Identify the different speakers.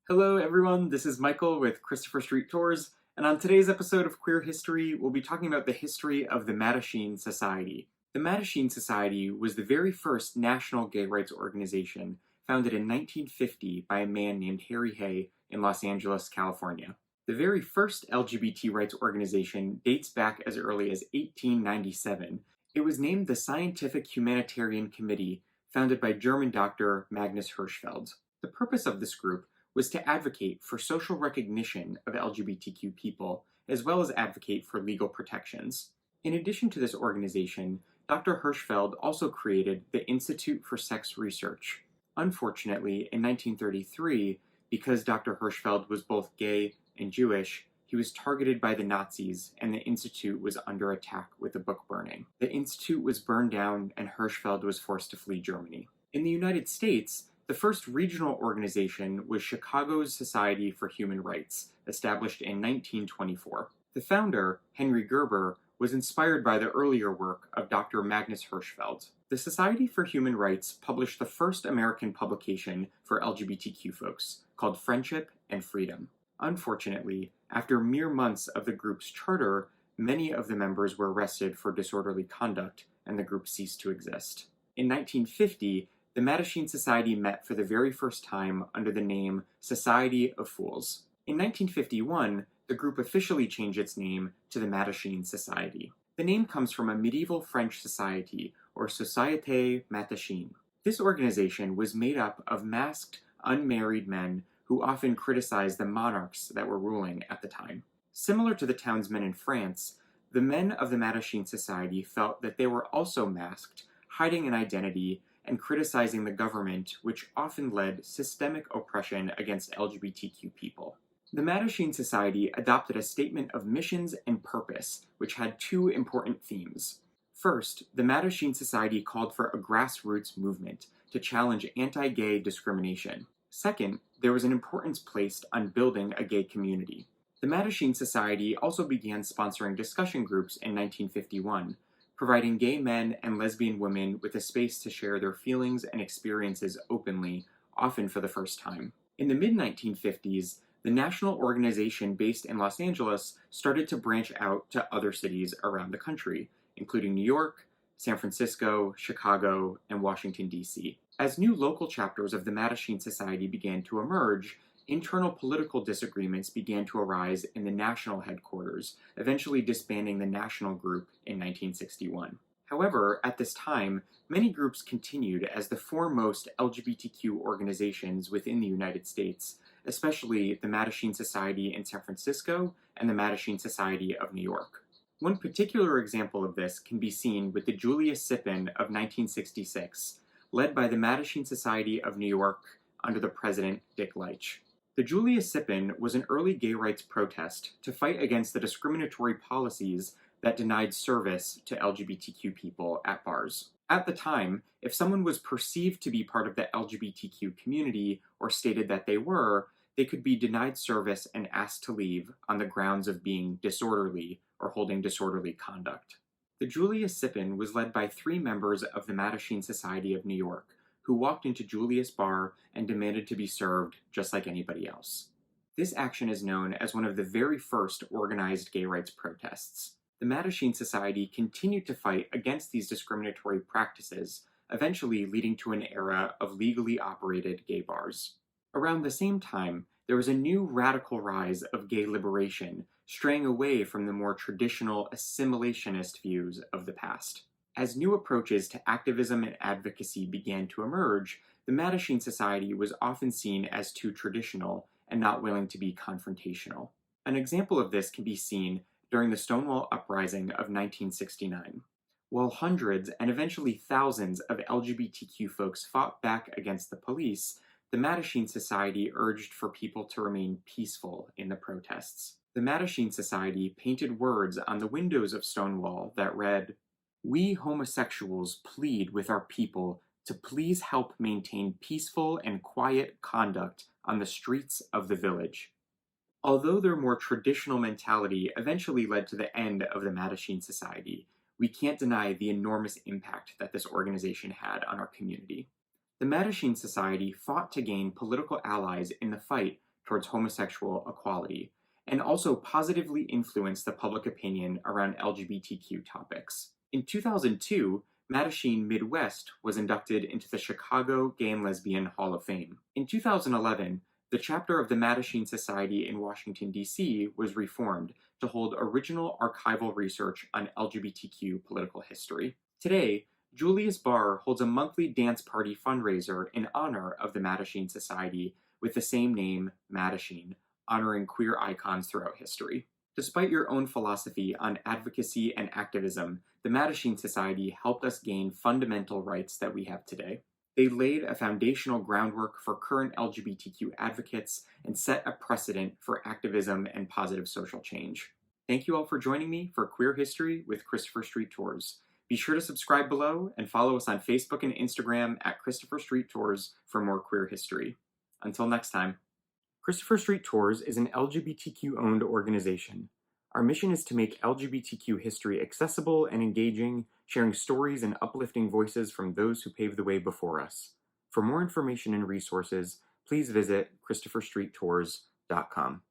Speaker 1: Hello everyone, this is Michael with Christopher Street Tours, and on today's episode of Queer History, we'll be talking about the history of the Mattachine Society. The Mattachine Society was the very first national gay rights organization, founded in 1950 by a man named Harry Hay in Los Angeles, California. The very first LGBT rights organization dates back as early as 1897. It was named the Scientific Humanitarian Committee, founded by German doctor Magnus-Hirschfeld. The purpose of this group was to advocate for social recognition of LGBTQ people, as well as advocate for legal protections. In addition to this organization, Dr. Hirschfeld also created the Institute for Sex Research. Unfortunately, in 1933, because Dr. Hirschfeld was both gay and Jewish, he was targeted by the Nazis, and the Institute was under attack with a book burning. The Institute was burned down, and Hirschfeld was forced to flee Germany. In the United States, the first regional organization was Chicago's Society for Human Rights, established in 1924. The founder, Henry Gerber, was inspired by the earlier work of Dr. Magnus-Hirschfeld. The Society for Human Rights published the first American publication for LGBTQ folks, called Friendship and Freedom. Unfortunately, after mere months of the group's charter, many of the members were arrested for disorderly conduct, and the group ceased to exist. In 1950, the Mattachine Society met for the very first time under the name Society of Fools. In 1951, the group officially changed its name to the Mattachine Society. The name comes from a medieval French society, or Société Mattachine. This organization was made up of masked, unmarried men who often criticized the monarchs that were ruling at the time. Similar to the townsmen in France, the men of the Mattachine Society felt that they were also masked, hiding an identity, and criticizing the government, which often led systemic oppression against LGBTQ people. The Mattachine Society adopted a statement of missions and purpose, which had two important themes. First, the Mattachine Society called for a grassroots movement to challenge anti-gay discrimination. Second, there was an importance placed on building a gay community. The Mattachine Society also began sponsoring discussion groups in 1951, providing gay men and lesbian women with a space to share their feelings and experiences openly, often for the first time. In the mid-1950s, the national organization based in Los Angeles started to branch out to other cities around the country, including New York, San Francisco, Chicago, and Washington, D.C. As new local chapters of the Mattachine Society began to emerge, internal political disagreements began to arise in the national headquarters, eventually disbanding the national group in 1961. However, at this time, many groups continued as the foremost LGBTQ organizations within the United States, especially the Mattachine Society in San Francisco and the Mattachine Society of New York. One particular example of this can be seen with the Julius Sippen of 1966, led by the Mattachine Society of New York under the president Dick Leitsch. The Julius Sippen was an early gay rights protest to fight against the discriminatory policies that denied service to LGBTQ people at bars. At the time, if someone was perceived to be part of the LGBTQ community or stated that they were, they could be denied service and asked to leave on the grounds of being disorderly or holding disorderly conduct. The Julius Sippen was led by 3 members of the Mattachine Society of New York, who walked into Julius' bar and demanded to be served just like anybody else. This action is known as one of the very first organized gay rights protests. The Mattachine Society continued to fight against these discriminatory practices, eventually leading to an era of legally operated gay bars. Around the same time, there was a new radical rise of gay liberation, straying away from the more traditional assimilationist views of the past. As new approaches to activism and advocacy began to emerge, the Mattachine Society was often seen as too traditional and not willing to be confrontational. An example of this can be seen during the Stonewall Uprising of 1969. While hundreds and eventually thousands of LGBTQ folks fought back against the police, the Mattachine Society urged for people to remain peaceful in the protests. The Mattachine Society painted words on the windows of Stonewall that read, "We homosexuals plead with our people to please help maintain peaceful and quiet conduct on the streets of the village." Although their more traditional mentality eventually led to the end of the Mattachine Society, we can't deny the enormous impact that this organization had on our community. The Mattachine Society fought to gain political allies in the fight towards homosexual equality, and also positively influenced the public opinion around LGBTQ topics. In 2002, Mattachine Midwest was inducted into the Chicago Gay and Lesbian Hall of Fame. In 2011, the chapter of the Mattachine Society in Washington, D.C. was reformed to hold original archival research on LGBTQ political history. Today, Julius holds a monthly dance party fundraiser in honor of the Mattachine Society with the same name, Mattachine, honoring queer icons throughout history. Despite your own philosophy on advocacy and activism, the Mattachine Society helped us gain fundamental rights that we have today. They laid a foundational groundwork for current LGBTQ advocates and set a precedent for activism and positive social change. Thank you all for joining me for Queer History with Christopher Street Tours. Be sure to subscribe below and follow us on Facebook and Instagram at Christopher Street Tours for more queer history. Until next time. Christopher Street Tours is an LGBTQ-owned organization. Our mission is to make LGBTQ history accessible and engaging, sharing stories and uplifting voices from those who paved the way before us. For more information and resources, please visit ChristopherStreetTours.com.